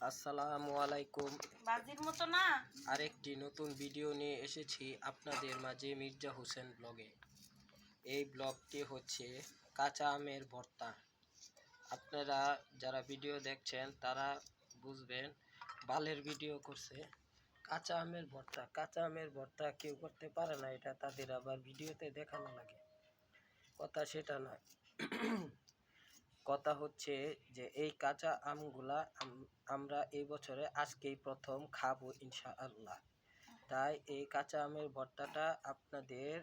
আসসালামু আলাইকুম। বাজির মতো না আরেকটি নতুন ভিডিও নিয়ে এসেছি আপনাদের মাঝে মির্জা হোসেন ব্লগে। এই ব্লগটি হচ্ছে কাঁচা আমের ভর্তা। আপনারা যারা ভিডিও দেখছেন তারা বুঝবেন বালের ভিডিও করছে। কাঁচা আমের ভর্তা, কাঁচা আমের ভর্তা কেউ করতে পারে না, এটা তাদের আবার ভিডিওতে দেখানো লাগে। কথা সেটা নয়, কথা হচ্ছে যে এই কাঁচা আমগুলা আমরা এই বছরে আজকেই প্রথম খাবো ইনশাআল্লাহ। তাই এই কাঁচা আমের ভর্তাটা আপনাদের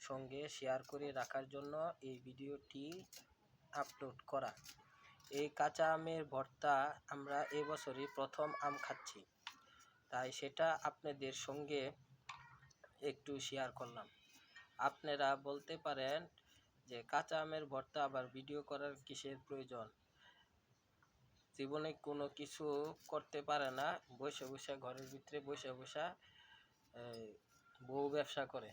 সঙ্গে শেয়ার করে রাখার জন্য এই ভিডিওটি আপলোড করা। এই কাঁচা আমের ভর্তা আমরা এবছরই প্রথম আম খাচ্ছি, তাই সেটা আপনাদের সঙ্গে একটু শেয়ার করলাম। আপনারা বলতে পারেন যে কাঁচা আমের ভর্তা আবার ভিডিও করার কিসের প্রয়োজন? জীবনে কোনো কিছু করতে পারে না, বসে বসে ঘরের ভিতরে বসে বসে বউ ব্যবসা করে।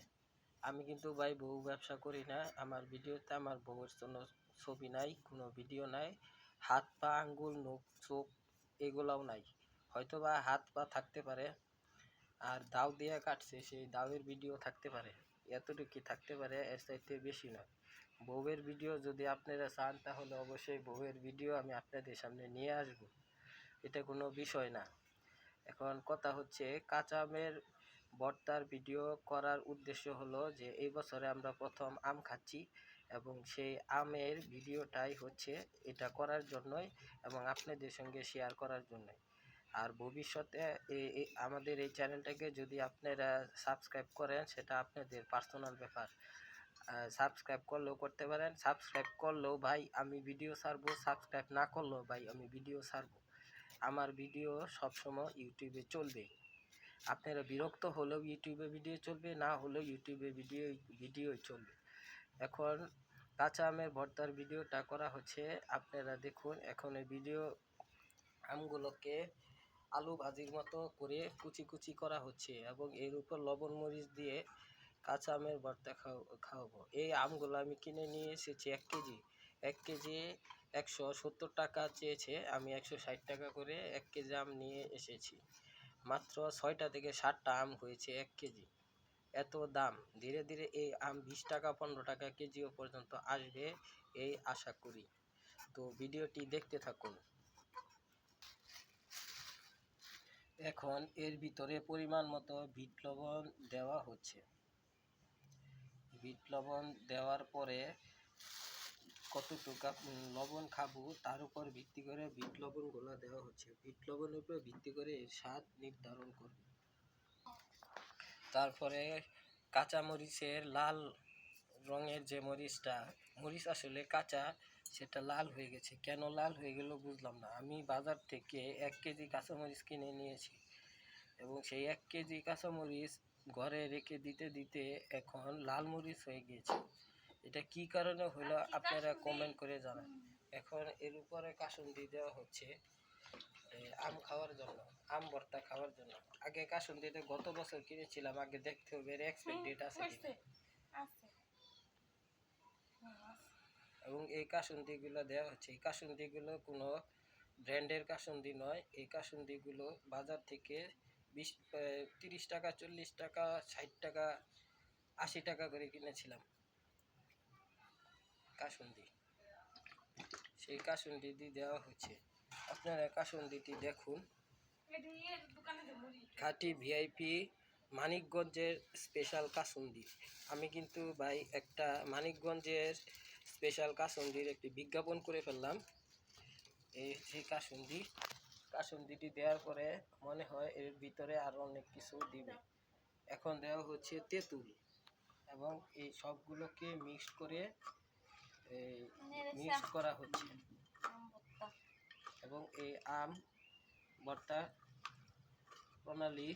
আমি কিন্তু ভাই বউ ব্যবসা করি না। আমার ভিডিওতে আমার বউয়ের জন্য ছবি নাই, কোনো ভিডিও নাই, হাত পা আঙ্গুল নখ চোখ এগুলাও নাই। হয়তো বা হাত পা থাকতে পারে, আর দাও দিয়ে কাটছে সেই দাওয়ের ভিডিও থাকতে পারে, এতটুকু থাকতে পারে, এর চাইতে বেশি নয়। বউয়ের ভিডিও যদি আপনারা চান তাহলে অবশ্যই বউয়ের ভিডিও আমি আপনাদের সামনে নিয়ে আসব, এটা কোনো বিষয় না। এখন কথা হচ্ছে কাঁচা আমের ভর্তার ভিডিও করার উদ্দেশ্য হলো যে এই বছরে আমরা প্রথম আম খাচ্ছি এবং সেই আমের ভিডিওটাই হচ্ছে এটা করার জন্যই এবং আপনাদের সঙ্গে শেয়ার করার জন্যই। আর ভবিষ্যতে আমাদের এই চ্যানেলটাকে যদি আপনারা সাবস্ক্রাইব করেন সেটা আপনাদের পার্সোনাল ব্যাপার। সাবস্ক্রাইব করলেও করতে পারেন, সাবস্ক্রাইব করলেও ভাই আমি ভিডিও ছাড়বো, সাবস্ক্রাইব না করলেও ভাই আমি ভিডিও ছাড়বো। আমার ভিডিও সবসময় ইউটিউবে চলবে। আপনারা বিরক্ত হলেও ইউটিউবে ভিডিও চলবে, না হলেও ইউটিউবে ভিডিওই চলবে। এখন কাঁচা আমের ভর্তার ভিডিওটা করা হচ্ছে, আপনারা দেখুন। এখন এই ভিডিও আমগুলোকে আলু ভাজির মতো করে কুচি কুচি করা হচ্ছে এবং এর উপর লবণ মরিচ দিয়ে কাঁচা আমের ভর্তা খাওয়াবো। এই আমগুলো আমি কিনে নিয়ে এসেছি 1 কেজি 170 টাকা চেয়েছে, আমি 160 টাকা করে 1 কেজি আম নিয়ে এসেছি। মাত্র 6টা থেকে 7টা আম হয়েছে 1 কেজি। এত দাম, ধীরে ধীরে এই আম 20 টাকা 15 টাকা কেজিও পর্যন্ত আসবে এই আশা করি। তো ভিডিওটি দেখতে থাকুন। এখন এর ভিতরে পরিমাণ মতো বিট লবণ দেওয়া হচ্ছে। বিট লবণ দেওয়ার পরে কতটুকু লবণ খাবো তার উপর ভিত্তি করে বিট লবণগুলো দেওয়া হচ্ছে। বিট লবণের উপর ভিত্তি করে এর স্বাদ নির্ধারণ করবে। তারপরে কাঁচা মরিচের লাল রঙের যে মরিচটা, মরিচ আসলে কাঁচা, সেটা লাল হয়ে গেছে। কেন লাল হয়ে গেল বুঝলাম না। আমি বাজার থেকে 1 কেজি কাঁচামরিচ কিনে নিয়েছি এবং সেই 1 কেজি কাঁচামরিচ ঘরে রেখে দিতে দিতে এখন লাল মরিচ হয়ে গিয়েছে। এটা কি কারণে হলো আপনারা কমেন্ট করে জানান। এখন এর উপরে কাসুন্দি দেওয়া হচ্ছে আম খাওয়ার জন্য, আম ভর্তা খাওয়ার জন্য। আগে কাসুন্দিটা গত বছর কিনেছিলাম, আগে দেখতে হবে এর এক্সপায়ারি ডেট আছে এবং এই কাসুন্দিগুলো দেওয়া হচ্ছে। এই কাসুন্দিগুলো কোনো ব্র্যান্ডের কাসুন্দি নয়। এই কাসুন্দিগুলো বাজার থেকে 30 টাকা 40 টাকা 60 টাকা 80 টাকা করে কিনেছিলাম কাসুন্দি। সেই কাসুন্দি দিয়ে দেওয়া হচ্ছে। আপনারা কাসুন্দিটি দেখুন, খাঁটি ভিআইপি মানিকগঞ্জের স্পেশাল কাসুন্দি। আমি কিন্তু ভাই একটা মানিকগঞ্জের স্পেশাল কাসুন্দির একটি বিজ্ঞাপন করে ফেললাম। এই যে কাসুন্দিটি দেওয়ার পরে মনে হয় এর ভিতরে আরও অনেক কিছু দিবে। এখন দেওয়া হচ্ছে তেঁতুল এবং এই সবগুলোকে মিক্সড করা হচ্ছে এবং এই আম ভর্তা প্রণালী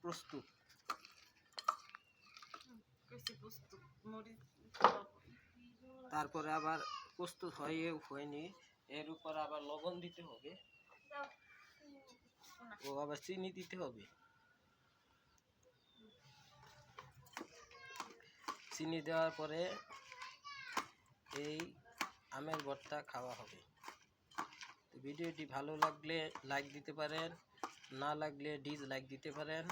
প্রস্তুত। তারপরে আবার প্রস্তুত হয়নি, এর উপর আবার লবণ দিতে হবে ও আবার চিনি দিতে হবে। চিনি দেওয়ার পরে এই আমের ভর্তা খাওয়া হবে। তো ভিডিওটি ভালো লাগলে লাইক দিতে পারেন, না লাগলে ডিসলাইক দিতে পারেন।